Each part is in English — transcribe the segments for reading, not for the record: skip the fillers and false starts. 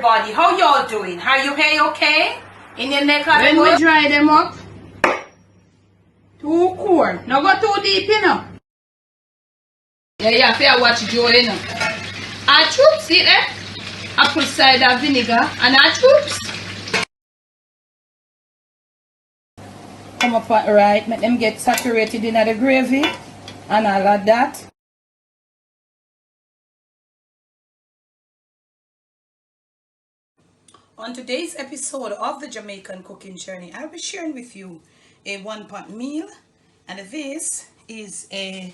everybody. How y'all doing? Are you okay? In your neck of When we dry them up, too cool. Now go too deep, you know. Yeah, fair watch Joe, you know. Our troops, see there? Apple cider vinegar and our troops. Come up right, make them get saturated in the gravy and all of that. On today's episode of the Jamaican Cooking Journey, I'll be sharing with you a one-pot meal, and this is a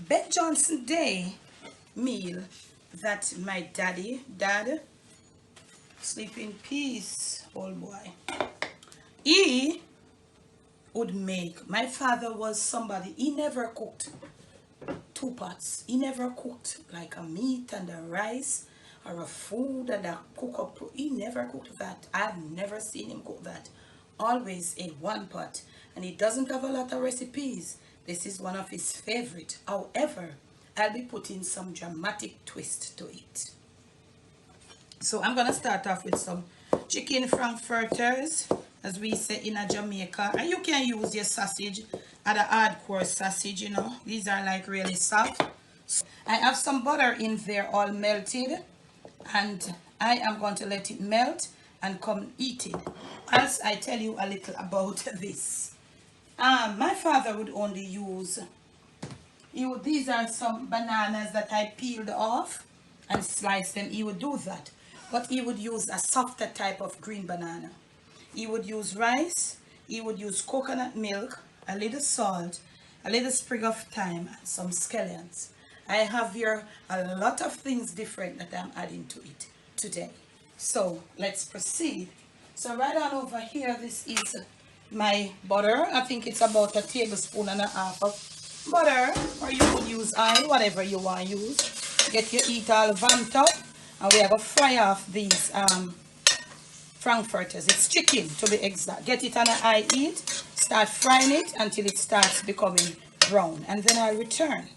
Ben Johnson Day meal that my dad, sleep in peace, old boy, he would make. My father was somebody, he never cooked two pots. He never cooked like a meat and a rice or a food and a cook up. He never cooked that. I've never seen him cook that. Always a one pot. And he doesn't have a lot of recipes. This is one of his favorite. However, I'll be putting some dramatic twist to it. So I'm gonna start off with some chicken frankfurters, as we say in a Jamaica. And you can use your sausage, at a hardcore sausage, you know. These are like really soft. So I have some butter in there all melted, and I am going to let it melt and come eat it. As I tell you a little about this. My father would only use, these are some bananas that I peeled off and sliced them. He would do that. But he would use a softer type of green banana. He would use rice, he would use coconut milk, a little salt, a little sprig of thyme, and some scallions. I have here a lot of things different that I'm adding to it today. So let's proceed. So right on over here, this is my butter. I think it's about a tablespoon and a half of butter, or you could use oil, whatever you want to use. Get your heat all vamped up, and we are going to fry off these frankfurters. It's chicken to be exact. Get it on a high heat, start frying it until it starts becoming brown, and then I'll return.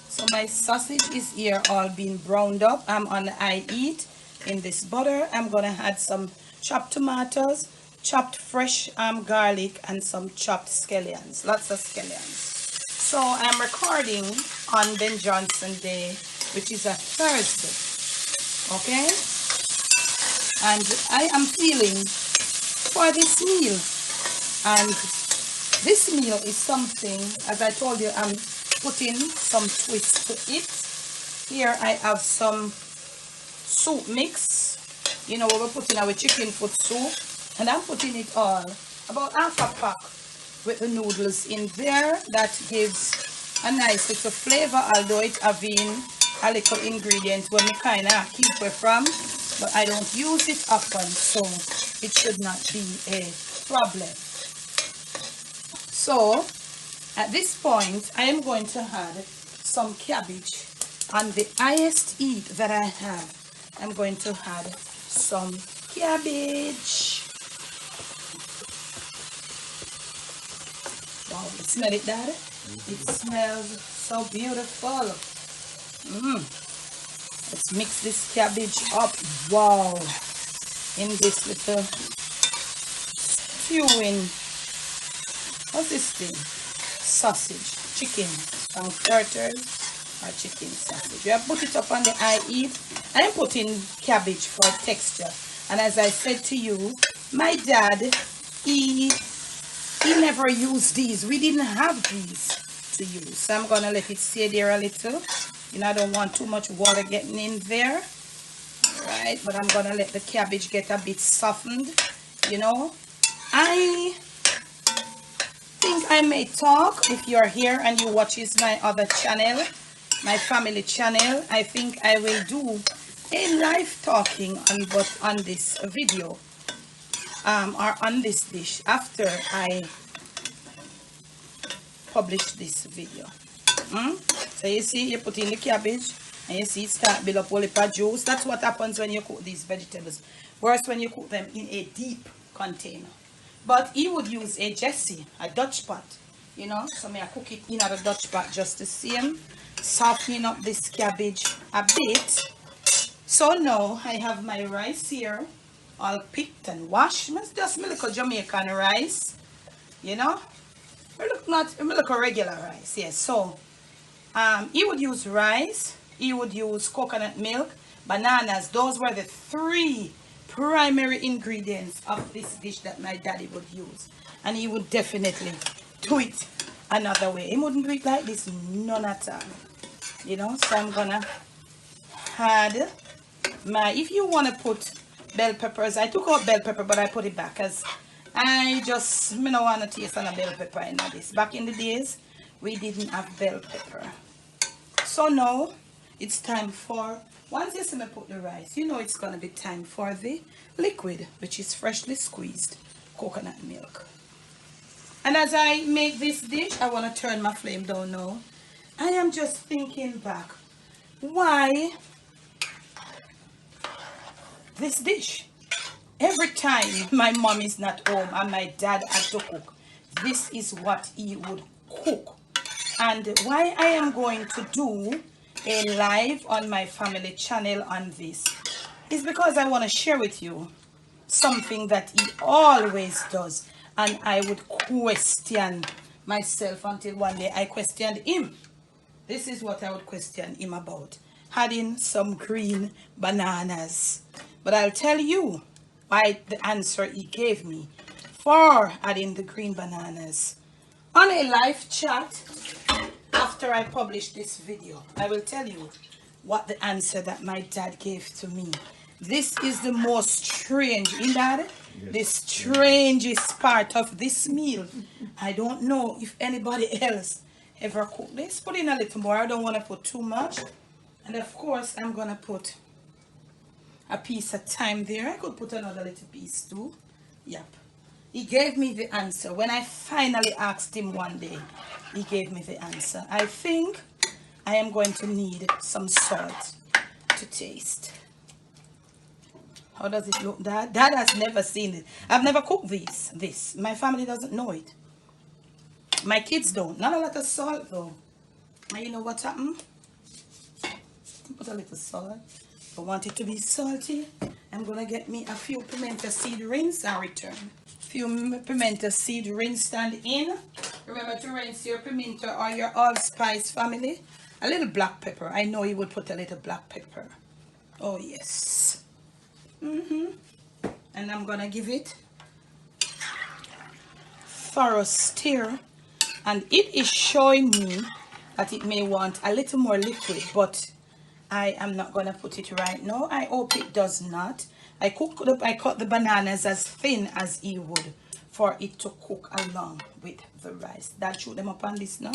So my sausage is here all being browned up. I'm on high heat in this butter. I'm gonna add some chopped tomatoes, chopped fresh garlic, and some chopped scallions, lots of scallions. So I'm recording on Ben Johnson Day, which is a Thursday, okay? And I am feeling for this meal, and this meal is something, as I told you, I'm putting some twist to it. Here I have some soup mix, you know, we're putting our chicken foot soup, and I'm putting it all, about half a pack with the noodles in there. That gives a nice little flavor, although it having a little ingredient where me kind of keep away from, but I don't use it often, so it should not be a problem. So at this point, I am going to add some cabbage. On the highest heat that I have, I'm going to add some cabbage. Wow, you smell it, Dad? It smells so beautiful. Let's mix this cabbage up. Wow. In this little stewing, what's this thing? Sausage, chicken, frankfurters, or chicken sausage. We have put it up on the high heat. I'm putting cabbage for texture. And as I said to you, my dad, he never used these. We didn't have these to use. So I'm going to let it stay there a little. You know, I don't want too much water getting in there. Right? But I'm going to let the cabbage get a bit softened. You know, I think I may talk if you're here and you watches my other channel, my family channel. I think I will do a live talking on this video or on this dish after I publish this video. So you see, you put in the cabbage and you see it start build up all the juice. That's what happens when you cook these vegetables. Worse when you cook them in a deep container. But he would use a Jessie, a Dutch pot, you know. So I cook it in a Dutch pot just the same, softening up this cabbage a bit So now I have my rice here, all picked and washed. It's just my little Jamaican rice, you know. It look a regular rice, yes. So he would use rice, he would use coconut milk, bananas. Those were the three primary ingredients of this dish that my daddy would use. And he would definitely do it another way. He wouldn't do it like this, none at all. You know, so I'm gonna add my, if you want to put bell peppers, I took out bell pepper, but I put it back because I just, me don't want to taste on a bell pepper in this. Back in the days, we didn't have bell pepper. So now, it's time for, once you see me put the rice, you know it's going to be time for the liquid, which is freshly squeezed coconut milk. And as I make this dish, I want to turn my flame down now. I am just thinking back, why this dish? Every time my mom is not home and my dad had to cook, this is what he would cook. And why I am going to do a live on my family channel on this is because I want to share with you something that he always does. And I would question myself until one day I questioned him. This is what I would question him about. Adding some green bananas. But I'll tell you why the answer he gave me for adding the green bananas. On a live chat, after I publish this video, I will tell you what the answer that my dad gave to me. This is the most strange, in that the strangest part of this meal. I don't know if anybody else ever cooked this. Put in a little more. I don't want to put too much. And of course, I'm going to put a piece of thyme there. I could put another little piece too. Yep. He gave me the answer. When I finally asked him one day, he gave me the answer. I think I am going to need some salt to taste. How does it look, Dad? Dad has never seen it. I've never cooked this. My family doesn't know it. My kids don't. Not a lot of salt though. And you know what happened? Put a little salt. If I want it to be salty, I'm going to get me a few pimento seed, rinse and return. Few pimento seed, rinsed and in. Remember to rinse your pimento or your allspice, family. A little black pepper. I know you would put a little black pepper. Oh yes. And I'm gonna give it thorough stir, and it is showing me that it may want a little more liquid, but I am not gonna put it right now. I hope it does not. I cut the bananas as thin as he would for it to cook along with the rice. That shoot them up on this now.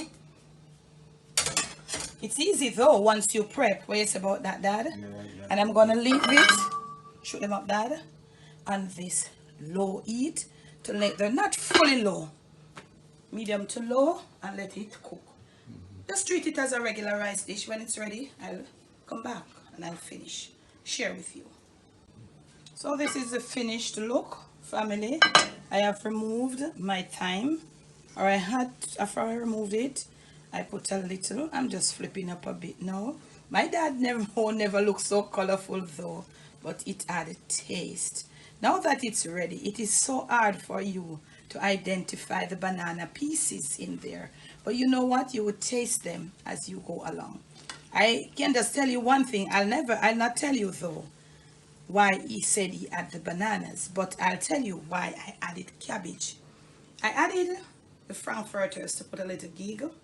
It's easy though once you prep. What you say about that, Dad? Yeah. And I'm gonna leave it. Shoot them up, Dad, on this low heat to let them, not fully low, medium to low, and let it cook. Just treat it as a regular rice dish. When it's ready, I'll come back and I'll share with you. So this is the finished look, family. I have removed my thyme, or after I removed it, I put a little. I'm just flipping up a bit now. My dad never looked so colorful though, but it had a taste. Now that it's ready, it is so hard for you to identify the banana pieces in there. But you know what? You would taste them as you go along. I can just tell you one thing. I'll not tell you though why he said he had the bananas, but I'll tell you why I added cabbage. I added the frankfurters to put a little giggle.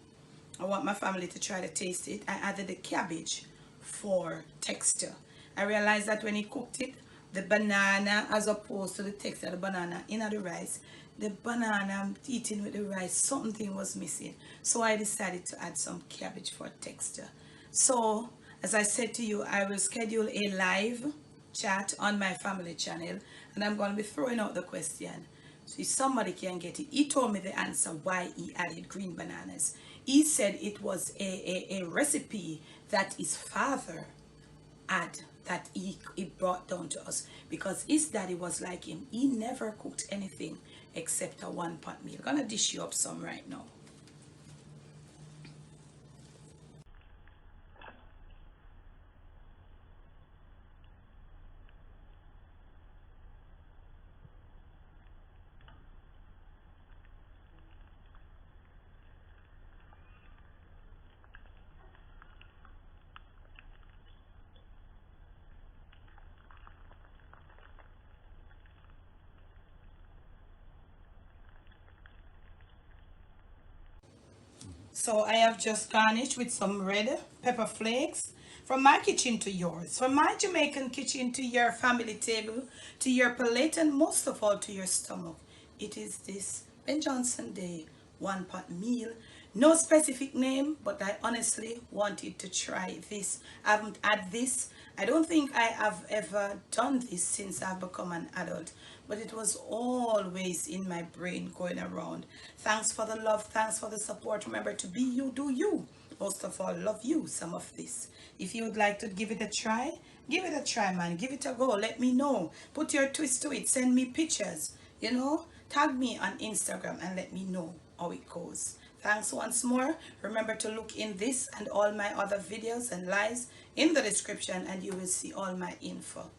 I want my family to try to taste it. I added the cabbage for texture. I realized that when he cooked it, the banana, as opposed to the texture of the banana in the rice, the banana eating with the rice, something was missing. So I decided to add some cabbage for texture. So, as I said to you, I will schedule a live chat on my family channel, and I'm going to be throwing out the question. So if somebody can get it. He told me the answer why he added green bananas. He said it was a recipe that his father had, that he brought down to us, because his daddy was like him. He never cooked anything except a one-pot meal. I'm gonna dish you up some right now. So I have just garnished with some red pepper flakes. From my kitchen to yours, from my Jamaican kitchen to your family table, to your plate, and most of all to your stomach. It is this Ben Johnson Day one pot meal. No specific name, but I honestly wanted to try this. I haven't had this. I don't think I have ever done this since I've become an adult, but it was always in my brain going around. Thanks for the love, thanks for the support. Remember to be you, do you. Most of all, love you some of this. If you would like to give it a try, give it a try, man. Give it a go. Let me know. Put your twist to it. Send me pictures. You know, tag me on Instagram and let me know how it goes. Thanks once more. Remember to look in this and all my other videos and lives in the description, and you will see all my info.